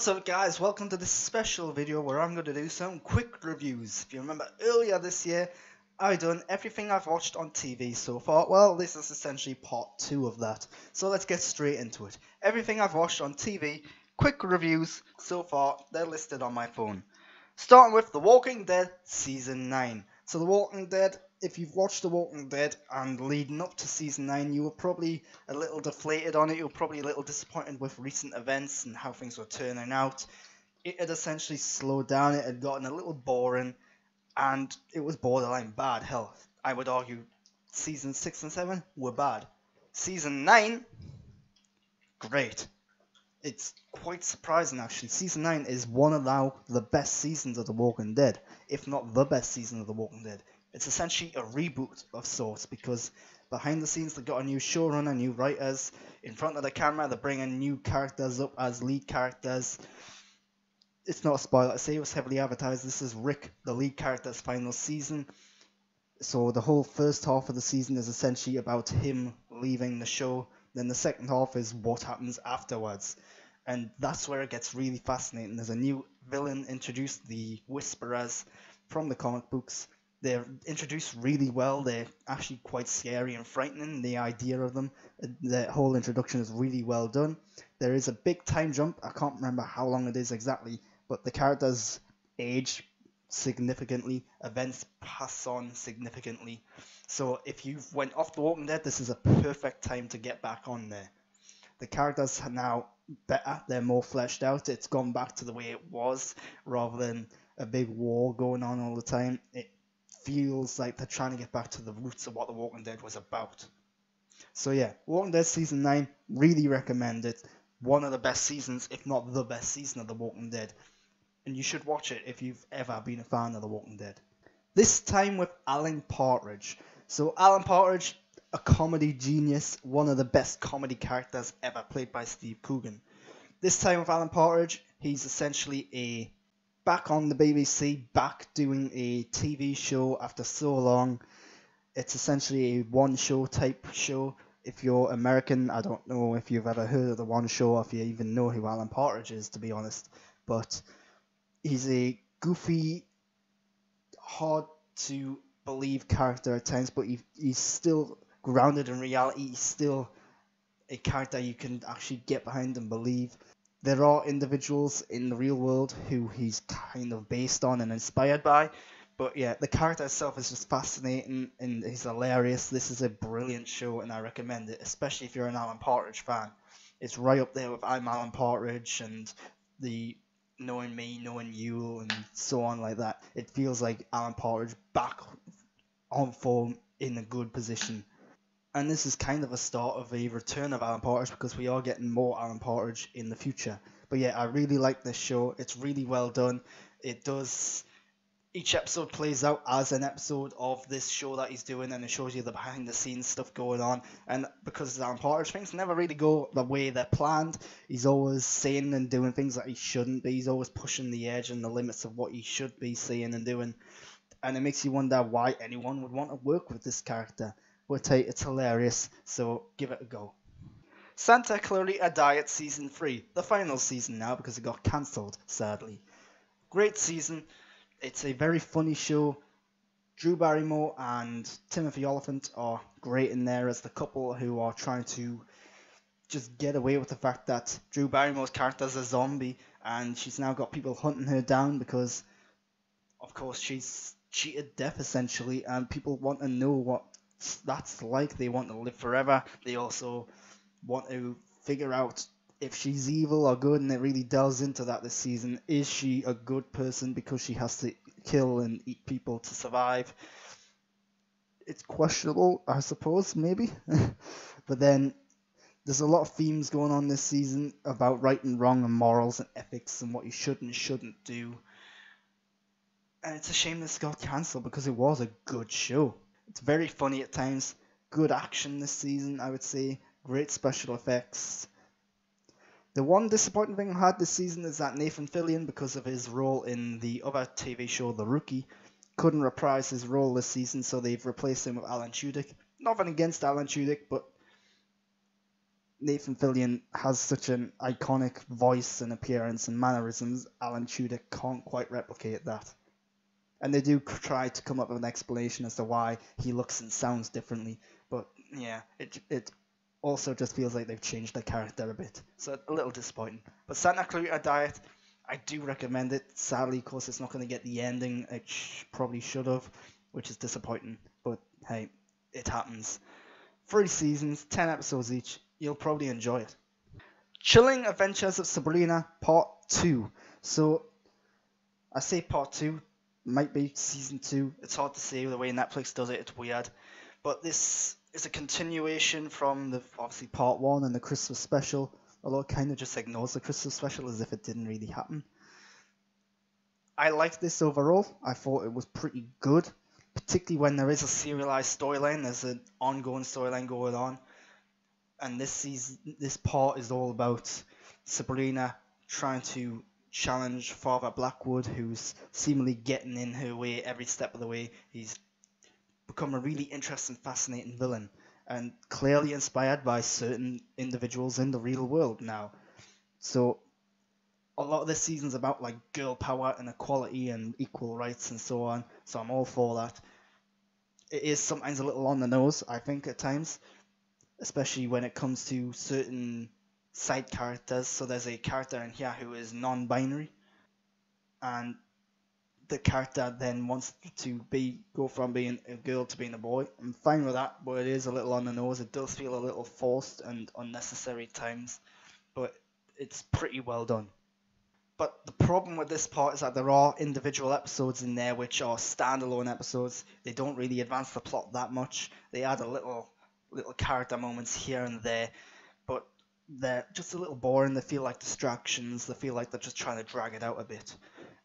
What's up guys, welcome to this special video where I'm going to do some quick reviews. If you remember earlier this year, I done everything I've watched on TV so far. Well, this is essentially part 2 of that. So let's get straight into it. Everything I've watched on TV, quick reviews so far, they're listed on my phone. Starting with The Walking Dead Season 9. So The Walking Dead, if you've watched The Walking Dead and leading up to Season 9, you were probably a little deflated on it. You were probably a little disappointed with recent events and how things were turning out. It had essentially slowed down. It had gotten a little boring. And it was borderline bad. Hell, I would argue Season 6 and 7 were bad. Season 9, great. It's quite surprising actually. Season 9 is one of now the best seasons of The Walking Dead, if not the best season of The Walking Dead. It's essentially a reboot of sorts because behind the scenes they've got a new showrunner, new writers. In front of the camera they're bringing new characters up as lead characters. It's not a spoiler to say, it was heavily advertised. This is Rick, the lead character's final season. So the whole first half of the season is essentially about him leaving the show. Then the second half is what happens afterwards. And that's where it gets really fascinating. There's a new villain introduced, the Whisperers, from the comic books. They're introduced really well. They're actually quite scary and frightening, the idea of them. The whole introduction is really well done. There is a big time jump. I can't remember how long it is exactly, but the characters age significantly. Events pass on significantly. So if you went off The Walking Dead, this is a perfect time to get back on there. The characters are now better. They're more fleshed out. It's gone back to the way it was rather than a big war going on all the time. It feels like they're trying to get back to the roots of what The Walking Dead was about. So yeah, Walking Dead Season 9, really recommend it. One of the best seasons, if not the best season of The Walking Dead. And you should watch it if you've ever been a fan of The Walking Dead. This time with Alan Partridge. So Alan Partridge, a comedy genius, one of the best comedy characters ever, played by Steve Coogan. This time with Alan Partridge, he's essentially back on the BBC, back doing a TV show after so long. It's essentially a one-show type show. If you're American, I don't know if you've ever heard of the One Show, or if you even know who Alan Partridge is, to be honest. But he's a goofy, hard to believe character at times, but he's still grounded in reality. He's still a character you can actually get behind and believe. There are individuals in the real world who he's kind of based on and inspired by, but yeah, the character itself is just fascinating and he's hilarious. This is a brilliant show and I recommend it, especially if you're an Alan Partridge fan. It's right up there with I'm Alan Partridge and the Knowing Me, Knowing You, and so on like that. It feels like Alan Partridge back on form in a good position. And this is kind of a start of a return of Alan Partridge because we are getting more Alan Partridge in the future. But yeah, I really like this show. It's really well done. Each episode plays out as an episode of this show that he's doing, and it shows you the behind the scenes stuff going on. And because Alan Partridge, things never really go the way they're planned. He's always saying and doing things that he shouldn't be. He's always pushing the edge and the limits of what he should be saying and doing. And it makes you wonder why anyone would want to work with this character. But it's hilarious, so give it a go. Santa Clarita Diet Season 3, the final season now because it got cancelled, sadly. Great season. It's a very funny show. Drew Barrymore and Timothy Olyphant are great in there as the couple who are trying to just get away with the fact that Drew Barrymore's character is a zombie and she's now got people hunting her down because, of course, she's cheated death essentially, and people want to know what that's like. They want to live forever. They also want to figure out if she's evil or good, and it really delves into that this season. Is she a good person because she has to kill and eat people to survive? It's questionable, I suppose, maybe. But then there's a lot of themes going on this season about right and wrong and morals and ethics and what you should and shouldn't do. And it's a shame this got cancelled because it was a good show. It's very funny at times. Good action this season, I would say. Great special effects. The one disappointing thing I had this season is that Nathan Fillion, because of his role in the other TV show The Rookie, couldn't reprise his role this season, so they've replaced him with Alan Tudyk. Nothing against Alan Tudyk, but Nathan Fillion has such an iconic voice and appearance and mannerisms, Alan Tudyk can't quite replicate that. And they do try to come up with an explanation as to why he looks and sounds differently, but yeah, it also just feels like they've changed the character a bit, so a little disappointing. But Santa Clarita Diet, I do recommend it. Sadly, of course, it's not going to get the ending it probably should have, which is disappointing, but hey, it happens. 3 seasons, 10 episodes each, you'll probably enjoy it. Chilling Adventures of Sabrina Part 2. So, I say Part 2, might be Season 2. It's hard to say the way Netflix does it, it's weird. But this is a continuation from the obviously Part 1 and the Christmas special, although it kind of just ignores the Christmas special as if it didn't really happen. I liked this overall. I thought it was pretty good, particularly when there is a serialized storyline. There's an ongoing storyline going on, and this part is all about Sabrina trying to challenge Father Blackwood, who's seemingly getting in her way every step of the way. He's become a really interesting, fascinating villain, and clearly inspired by certain individuals in the real world now. So a lot of this season's about like girl power and equality and equal rights and so on. So I'm all for that. It is sometimes a little on the nose, I think, at times, especially when it comes to certain side characters. So there's a character in here who is non-binary, and the character then wants to go from being a girl to being a boy. I'm fine with that, but it is a little on the nose. It does feel a little forced and unnecessary at times, but it's pretty well done. But the problem with this part is that there are individual episodes in there which are standalone episodes. They don't really advance the plot that much. They add a little character moments here and there, but they're just a little boring. They feel like distractions. They feel like they're just trying to drag it out a bit.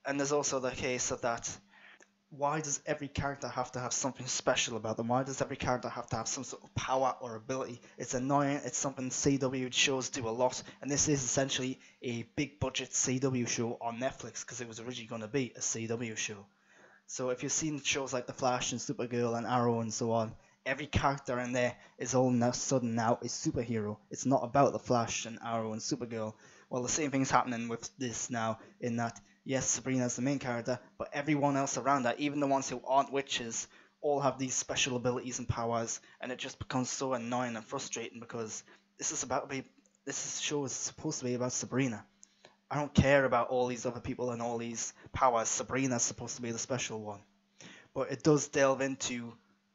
And there's also the case of that, why does every character have to have something special about them? Why does every character have to have some sort of power or ability? It's annoying. It's something CW shows do a lot, and this is essentially a big budget CW show on Netflix because it was originally going to be a CW show. So if you've seen shows like The Flash and Supergirl and Arrow and so on, every character in there is all of a sudden now a superhero. It's not about The Flash and Arrow and Supergirl. Well, the same thing's happening with this now, in that yes, Sabrina's the main character, but everyone else around her, even the ones who aren't witches, all have these special abilities and powers, and it just becomes so annoying and frustrating because this show is supposed to be about Sabrina. I don't care about all these other people and all these powers. Sabrina's supposed to be the special one. But it does delve into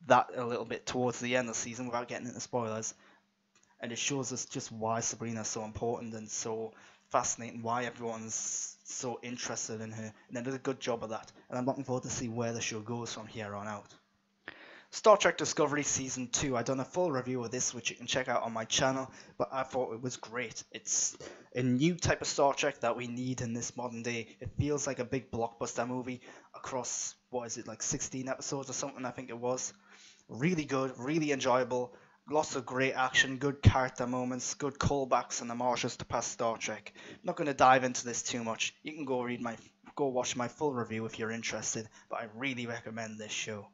that a little bit towards the end of the season without getting into spoilers. And it shows us just why Sabrina's so important and so fascinating, why everyone's so interested in her. And they did a good job of that. And I'm looking forward to see where the show goes from here on out. Star Trek Discovery Season 2. I've done a full review of this, which you can check out on my channel, but I thought it was great. It's a new type of Star Trek that we need in this modern day. It feels like a big blockbuster movie across, like 16 episodes or something, I think it was. Really good, really enjoyable, lots of great action, good character moments, good callbacks and homages to past Star Trek. I'm not going to dive into this too much. You can go watch my full review if you're interested, but I really recommend this show.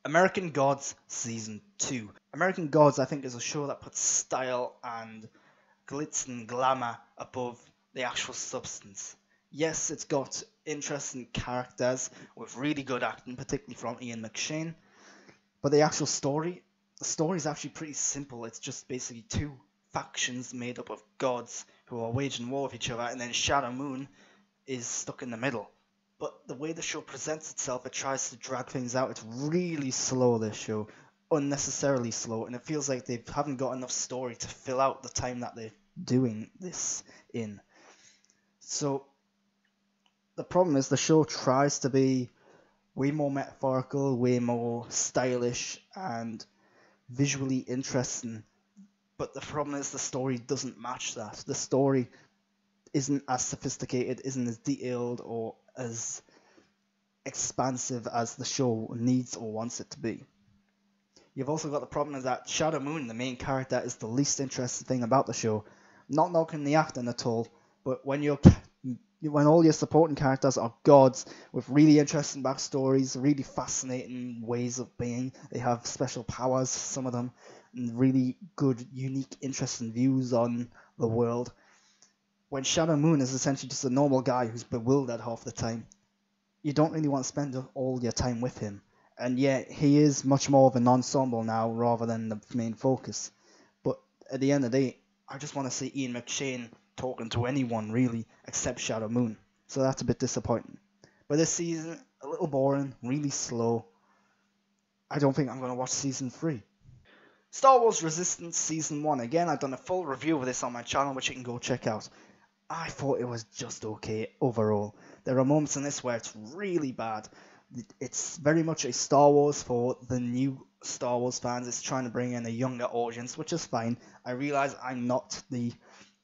American Gods Season 2. American Gods, I think, is a show that puts style and glitz and glamour above the actual substance. Yes, it's got interesting characters with really good acting, particularly from Ian McShane, but the story is actually pretty simple. It's just basically two factions made up of gods who are waging war with each other, and then Shadow Moon is stuck in the middle. But the way the show presents itself, it tries to drag things out. It's really slow, this show. Unnecessarily slow. And it feels like they haven't got enough story to fill out the time that they're doing this in. So, the problem is the show tries to be way more metaphorical, way more stylish, and visually interesting. But the problem is the story doesn't match that. The story isn't as sophisticated, isn't as detailed, or as expansive as the show needs or wants it to be. You've also got the problem is that Shadow Moon, the main character, is the least interesting thing about the show. Not knocking the acting at all, but when you're when all your supporting characters are gods with really interesting backstories, really fascinating ways of being. They have special powers, some of them, and really good, unique, interesting views on the world. When Shadow Moon is essentially just a normal guy who's bewildered half the time, you don't really want to spend all your time with him. And yet, he is much more of an ensemble now rather than the main focus. But at the end of the day, I just want to see Ian McShane talking to anyone really except Shadow Moon. So that's a bit disappointing. But this season, a little boring, really slow. I don't think I'm going to watch season 3. Star Wars Resistance Season 1. Again, I've done a full review of this on my channel, which you can go check out. I thought it was just okay overall. There are moments in this where it's really bad. It's very much a Star Wars for the new Star Wars fans. It's trying to bring in a younger audience, which is fine. I realize I'm not the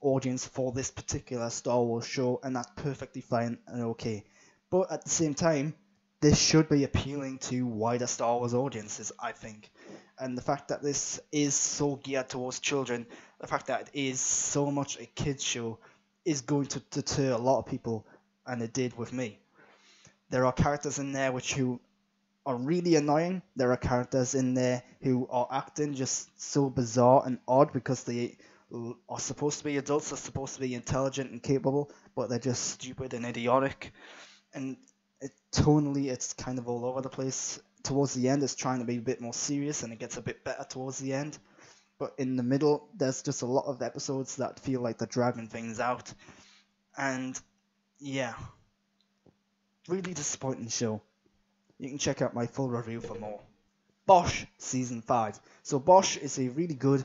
audience for this particular Star Wars show, and that's perfectly fine and okay. But at the same time, this should be appealing to wider Star Wars audiences, I think. And the fact that this is so geared towards children, the fact that it is so much a kids show, is going to deter a lot of people, and it did with me. There are characters in there who are really annoying. There are characters in there who are acting just so bizarre and odd because they are supposed to be adults, they're supposed to be intelligent and capable, but they're just stupid and idiotic. And tonally, it's kind of all over the place. Towards the end, it's trying to be a bit more serious, and it gets a bit better towards the end. But in the middle, there's just a lot of episodes that feel like they're dragging things out. And yeah, really disappointing show. You can check out my full review for more. Bosch Season 5. So Bosch is a really good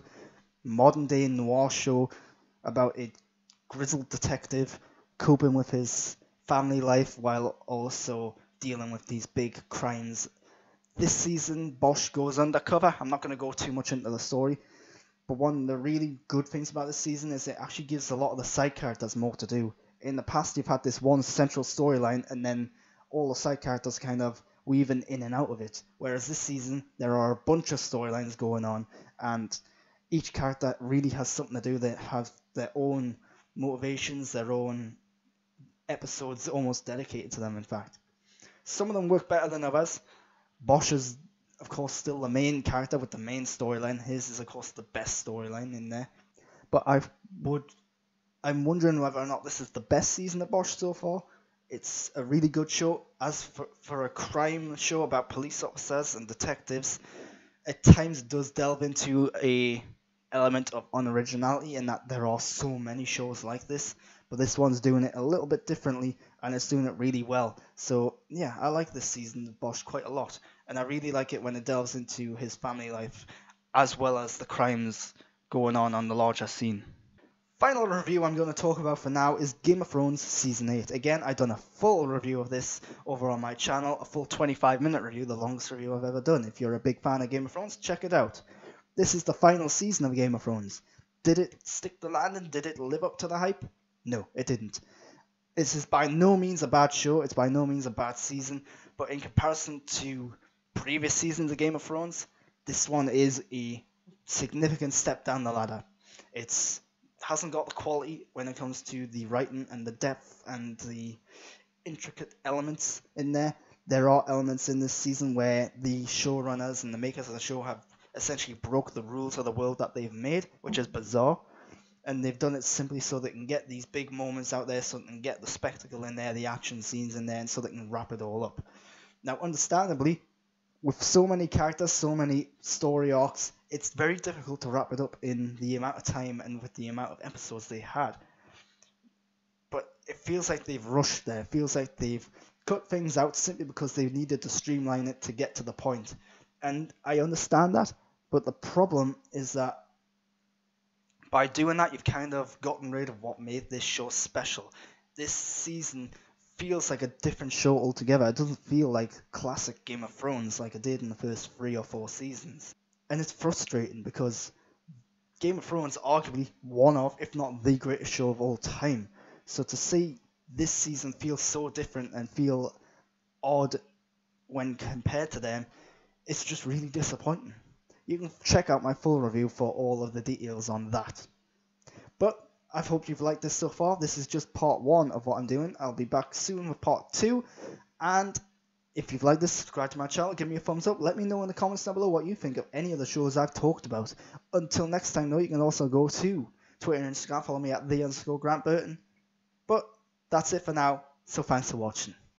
modern day noir show about a grizzled detective coping with his family life while also dealing with these big crimes. This season, Bosch goes undercover. I'm not going to go too much into the story, but one of the really good things about this season is it actually gives a lot of the side characters more to do. In the past, you've had this one central storyline, and then all the side characters kind of weaving in and out of it. Whereas this season, there are a bunch of storylines going on, and each character really has something to do. They have their own motivations, their own episodes almost dedicated to them, in fact. Some of them work better than others. Bosch is, of course, still the main character with the main storyline. His is, of course, the best storyline in there. But I'm wondering whether or not this is the best season of Bosch so far. It's a really good show. As for a crime show about police officers and detectives, at times it does delve into a element of unoriginality in that there are so many shows like this. But this one's doing it a little bit differently, and it's doing it really well. So yeah, I like this season of Bosch quite a lot, and I really like it when it delves into his family life as well as the crimes going on the larger scene. Final review I'm going to talk about for now is Game of Thrones Season 8. Again, I've done a full review of this over on my channel, a full 25-minute review, the longest review I've ever done. If you're a big fan of Game of Thrones, check it out. This is the final season of Game of Thrones. Did it stick the landing? Did it live up to the hype? No, it didn't. This is by no means a bad show, it's by no means a bad season, but in comparison to previous seasons of Game of Thrones, this one is a significant step down the ladder. It hasn't got the quality when it comes to the writing and the depth and the intricate elements in there. There are elements in this season where the showrunners and the makers of the show have essentially broke the rules of the world that they've made, which is bizarre. And they've done it simply so they can get these big moments out there, so they can get the spectacle in there, the action scenes in there, and so they can wrap it all up. Now, understandably, with so many characters, so many story arcs, it's very difficult to wrap it up in the amount of time and with the amount of episodes they had. But it feels like they've rushed there. It feels like they've cut things out simply because they needed to streamline it to get to the point. And I understand that, but the problem is that by doing that, you've kind of gotten rid of what made this show special. This season feels like a different show altogether. It doesn't feel like classic Game of Thrones like it did in the first 3 or 4 seasons. And it's frustrating because Game of Thrones arguably one of, if not the greatest show of all time. So to see this season feel so different and feel odd when compared to them, it's just really disappointing. You can check out my full review for all of the details on that. But I hope you've liked this so far. This is just part 1 of what I'm doing. I'll be back soon with part 2. And if you've liked this, subscribe to my channel, give me a thumbs up. Let me know in the comments down below what you think of any of the shows I've talked about. Until next time, though, you can also go to Twitter and Instagram. Follow me at _Grant Burton. But that's it for now. So thanks for watching.